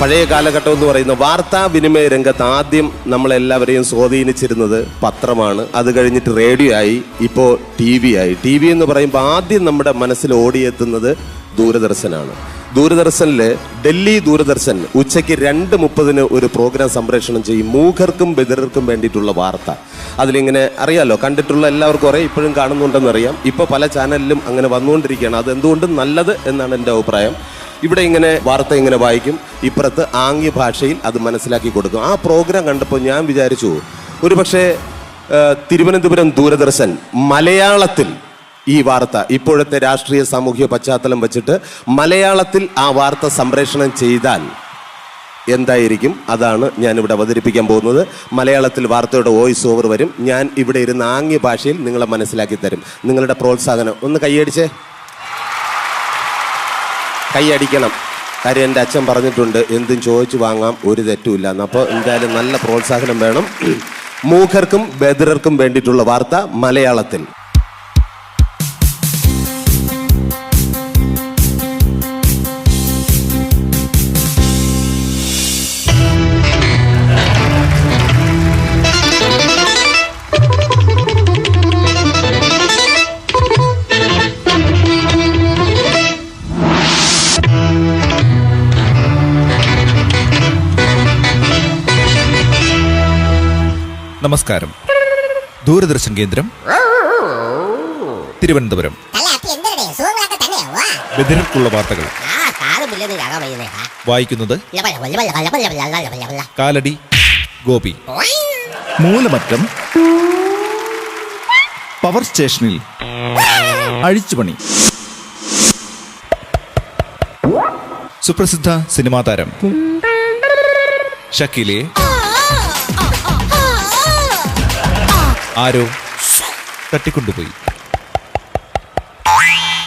പഴയ കാലഘട്ടം എന്ന് പറയുന്ന വാർത്താവിനിമയ രംഗത്ത് ആദ്യം നമ്മളെല്ലാവരെയും സ്വാധീനിച്ചിരുന്നത് പത്രമാണ്. അത് കഴിഞ്ഞിട്ട് റേഡിയോ ആയി, ഇപ്പോൾ ടി വി ആയി. ടി വി എന്ന് പറയുമ്പോൾ ആദ്യം നമ്മുടെ മനസ്സിൽ ഓടിയെത്തുന്നത് ദൂരദർശനാണ്. ദൂരദർശനിൽ ഡൽഹി ദൂരദർശൻ ഉച്ചയ്ക്ക് 2:30 ഒരു പ്രോഗ്രാം സംപ്രേഷണം ചെയ്യും. മൂകർക്കും ബധിരർക്കും വേണ്ടിയിട്ടുള്ള വാർത്ത. അതിലിങ്ങനെ അറിയാലോ, കണ്ടിട്ടുള്ള എല്ലാവർക്കും അറിയാം, ഇപ്പോഴും കാണുന്നുണ്ടെന്നറിയാം. ഇപ്പോൾ പല ചാനലിലും അങ്ങനെ വന്നുകൊണ്ടിരിക്കുകയാണ്. അതെന്തുകൊണ്ടും നല്ലത് എന്നാണ് എൻ്റെ അഭിപ്രായം. ഇവിടെ ഇങ്ങനെ വാർത്ത ഇങ്ങനെ വായിക്കും, ഇപ്പുറത്ത് ആംഗ്യ ഭാഷയിൽ അത് മനസ്സിലാക്കി കൊടുക്കും. ആ പ്രോഗ്രാം കണ്ടപ്പോൾ ഞാൻ വിചാരിച്ചു, ഒരു പക്ഷേ തിരുവനന്തപുരം ദൂരദർശൻ മലയാളത്തിൽ ഈ വാർത്ത ഇപ്പോഴത്തെ രാഷ്ട്രീയ സാമൂഹ്യ പശ്ചാത്തലം വെച്ചിട്ട് മലയാളത്തിൽ ആ വാർത്ത സംപ്രേഷണം ചെയ്താൽ എന്തായിരിക്കും, അതാണ് ഞാനിവിടെ അവതരിപ്പിക്കാൻ പോകുന്നത്. മലയാളത്തിൽ വാർത്തയുടെ വോയിസ് ഓവർ വരും. ഞാൻ ഇവിടെ ഇരുന്ന് ആംഗ്യ ഭാഷയിൽ നിങ്ങളെ മനസ്സിലാക്കി തരും. നിങ്ങളുടെ പ്രോത്സാഹനം ഒന്ന് കൈയടിച്ചേ, കൈയടിക്കണം. കാര്യം എൻ്റെ അച്ഛൻ പറഞ്ഞിട്ടുണ്ട്, എന്തും ചോദിച്ചു വാങ്ങാം, ഒരു തെറ്റുമില്ല എന്ന്. അപ്പോൾ എന്തായാലും നല്ല പ്രോത്സാഹനം വേണം. മൂകർക്കും ബധിരർക്കും വേണ്ടിയിട്ടുള്ള വാർത്ത മലയാളത്തിൽ. നമസ്കാരം. ദൂരദർശൻ കേന്ദ്രം തിരുവനന്തപുരം. ബധിരർക്കുള്ള വാർത്തകൾ വായിക്കുന്നത് കാലടി ഗോപി. മൂലമറ്റം പവർ സ്റ്റേഷനിൽ അഴിച്ചുപണി. സുപ്രസിദ്ധ സിനിമാ താരം ഷക്കീലെ ആരോ തട്ടിക്കൊണ്ടുപോയി.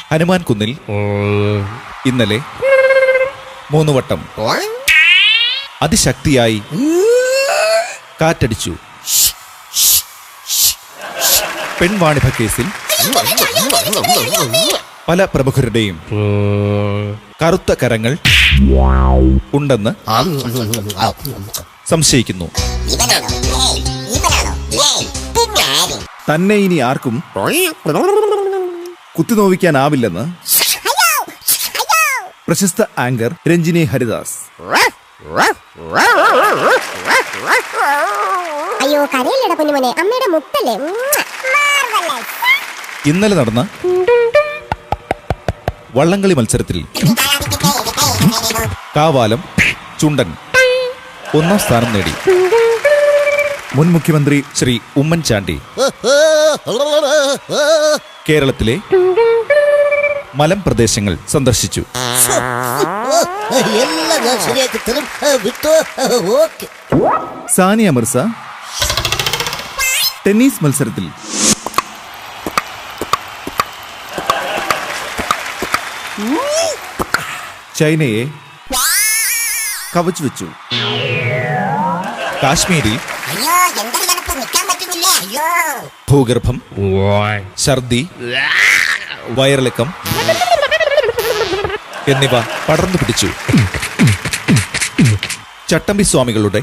ഹനുമാൻ കുന്നിൽ ഇന്നലെ 3 വട്ടം അതിശക്തിയായി കാറ്റടിച്ചു. പെൺവാണിഭ കേസിൽ പല പ്രമുഖരുടെയും കറുത്ത കരങ്ങൾ ഉണ്ടെന്ന് സംശയിക്കുന്നു. തന്നെ ഇനി ആർക്കും കുത്തിനോവിക്കാനാവില്ലെന്ന് പ്രശസ്ത ആങ്കർ രഞ്ജിനി ഹരിദാസ്. അയ്യോ കരയില്ലടാ പൊന്നുമോനെ, അമ്മയുടെ മുത്തല്ലേ. ഇന്നലെ നടന്ന വള്ളംകളി മത്സരത്തിൽ കാവാലം ചുണ്ടൻ 1ാം സ്ഥാനം നേടി. മുൻ മുഖ്യമന്ത്രി ശ്രീ ഉമ്മൻചാണ്ടി കേരളത്തിലെ മലമ്പ്രദേശങ്ങൾ സന്ദർശിച്ചു. സാനിയ മിർസ ടെന്നീസ് മത്സരത്തിൽ ചൈനയെ കവച്ചു വെച്ചു. കാശ്മീരിൽ ഭൂഗർഭം, ഛർദി, വയറിളക്കം എന്നിവ പടർന്നു പിടിച്ചു. ചട്ടമ്പി സ്വാമികളുടെ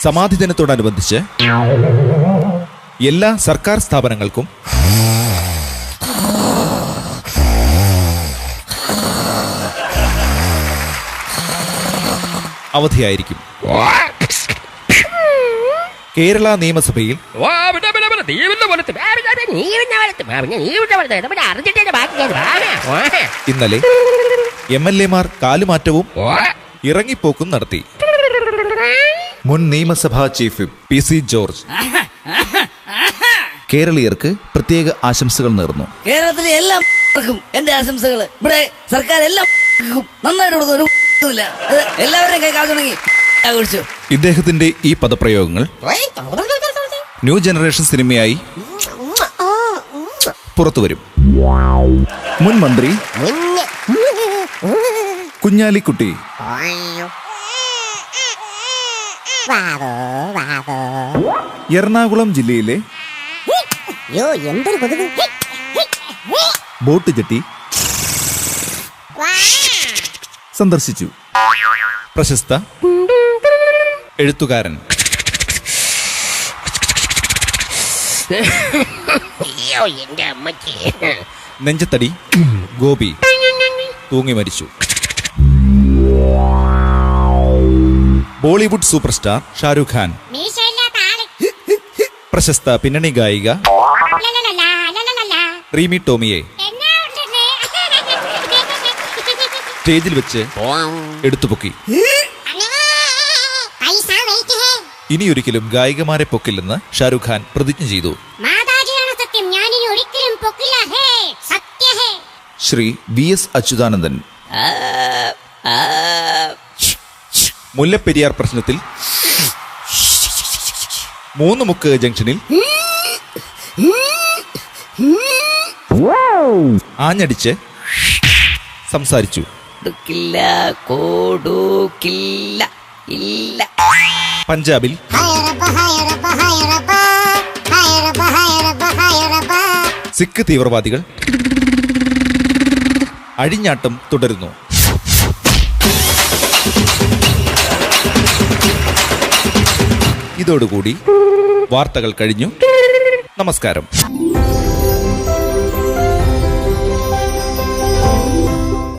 സമാധി ദിനത്തോടനുബന്ധിച്ച് എല്ലാ സർക്കാർ സ്ഥാപനങ്ങൾക്കും അവധിയായിരിക്കും. കേരള നിയമസഭയിൽ ഇന്നലെ MLA-മാർ കാലുമാറ്റവും ഇറങ്ങിപ്പോക്കും നടത്തി. മുൻ നിയമസഭാ ചീഫ് PC ജോർജ് കേരളീയർക്ക് പ്രത്യേക ആശംസകൾ നേർന്നു. കേരളത്തിലെ എല്ലാവർക്കും എന്റെ ആശംസകൾ. ഇവിടെ സർക്കാർ എല്ലാം നന്നായിട്ട് കൊടുക്കുന്നു, എല്ലാവരും കൈ കാൽ തുടങ്ങി ആഘോഷിച്ചു. ഇദ്ദേഹത്തിന്റെ ഈ പദപ്രയോഗങ്ങൾ ന്യൂ ജനറേഷൻ സിനിമയായി പുറത്തുവരും. മുൻ മന്ത്രി കുഞ്ഞാലിക്കുട്ടി എറണാകുളം ജില്ലയിലെ ബോട്ട് ജെട്ടി സന്ദർശിച്ചു. പ്രശസ്ത എഴുത്തുകാരൻ നെഞ്ചത്തടി ഗോപി തൂങ്ങി മരിച്ചു. ബോളിവുഡ് സൂപ്പർ സ്റ്റാർ ഷാരൂഖ് ഖാൻ, പ്രശസ്ത പിന്നണി ഗായിക റീമി ടോമിയെ സ്റ്റേജിൽ വെച്ച് എടുത്തുപൊക്കി. ഇനിയൊരിക്കലും ഗായികമാരെ പൊക്കില്ലെന്ന് ഷാരൂഖ് ഖാൻ പ്രതിജ്ഞ ചെയ്തു. ശ്രീ VS അച്യുതാനന്ദൻ മുല്ലപ്പെരിയാർ പ്രശ്നത്തിൽ മൂന്നുമുക്ക് ജംഗ്ഷനിൽ ആഞ്ഞടിച്ച് സംസാരിച്ചു. പഞ്ചാബിൽ സിഖ് തീവ്രവാദികൾ അഴിഞ്ഞാട്ടം തുടരുന്നു. ഇതോടുകൂടി വാർത്തകൾ കഴിഞ്ഞു. നമസ്കാരം.